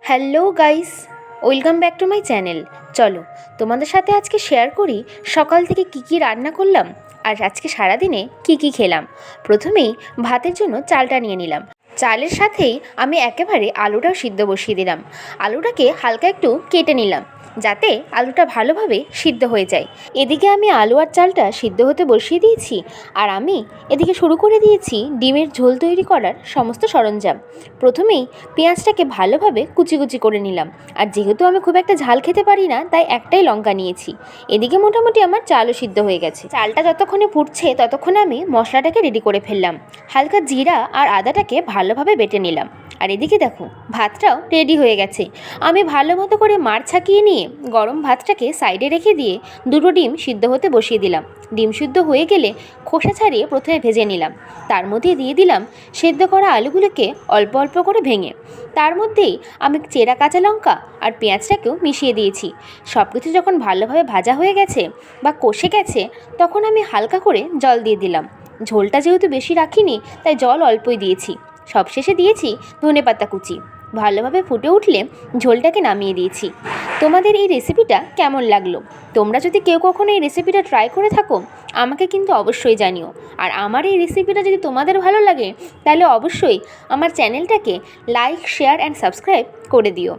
Hello guys, welcome back to my channel. চলো তোমাদের সাথে আজকে শেয়ার করি সকাল থেকে কি রান্না করলাম আর আজকে সারাদিনে কি খেলাম। প্রথমেই ভাতের জন্য চালটা নিয়ে নিলাম। চালের সাথেই আমি একেবারে আলুটাও সিদ্ধ বসিয়ে দিলাম। আলুটাকে হালকা একটু কেটে নিলাম যাতে আলুটা ভালোভাবে সিদ্ধ হয়ে যায়। এদিকে আমি আলু আর চালটা সিদ্ধ হতে বসিয়ে দিয়েছি আর আমি এদিকে শুরু করে দিয়েছি ডিমের ঝোল তৈরি করার সমস্ত সরঞ্জাম। প্রথমেই পেঁয়াজটাকে ভালোভাবে কুচি করে নিলাম। আর যেহেতু আমি খুব একটা ঝাল খেতে পারি না, তাই একটাই লঙ্কা নিয়েছি। এদিকে মোটামুটি আমার চালও সিদ্ধ হয়ে গেছে। চালটা যতক্ষণে ফুটছে ততক্ষণে আমি মশলাটাকে রেডি করে ফেললাম। হালকা জিরা আর আদাটাকে ভালোভাবে বেটে নিলাম। আর এদিকে দেখো ভাতটাও রেডি হয়ে গেছে। আমি ভালো মতো করে মাড় ছাকিয়ে নিয়ে গরম ভাতটাকে সাইডে রেখে দিয়ে দুটো ডিম সিদ্ধ হতে বসিয়ে দিলাম। ডিম সিদ্ধ হয়ে গেলে খোসা ছাড়িয়ে প্রথমে ভেজে নিলাম। তার মধ্যে দিয়ে দিলাম সেদ্ধ করা আলুগুলোকে অল্প অল্প করে ভেঙে। তার মধ্যেই আমি চেরা কাঁচা লঙ্কা আর পেঁয়াজটাকেও মিশিয়ে দিয়েছি। সব কিছু যখন ভালোভাবে ভাজা হয়ে গেছে বা কষে গেছে, তখন আমি হালকা করে জল দিয়ে দিলাম। ঝোলটা যেহেতু বেশি রাখিনি, তাই জল অল্পই দিয়েছি। সবশেষে দিয়েছি ধনেপাতা কুচি। ভালোভাবে ফুটে উঠলে ঝোলটাকে নামিয়ে দিয়েছি। তোমাদের এই রেসিপিটা কেমন লাগলো? তোমরা যদি কেউ কখনো এই রেসিপিটা ট্রাই করে থাকো, আমাকে কিন্তু অবশ্যই জানিও। আর আমার এই রেসিপিটা যদি তোমাদের ভালো লাগে, তাহলে অবশ্যই আমার চ্যানেলটাকে লাইক, শেয়ার অ্যান্ড সাবস্ক্রাইব করে দিও।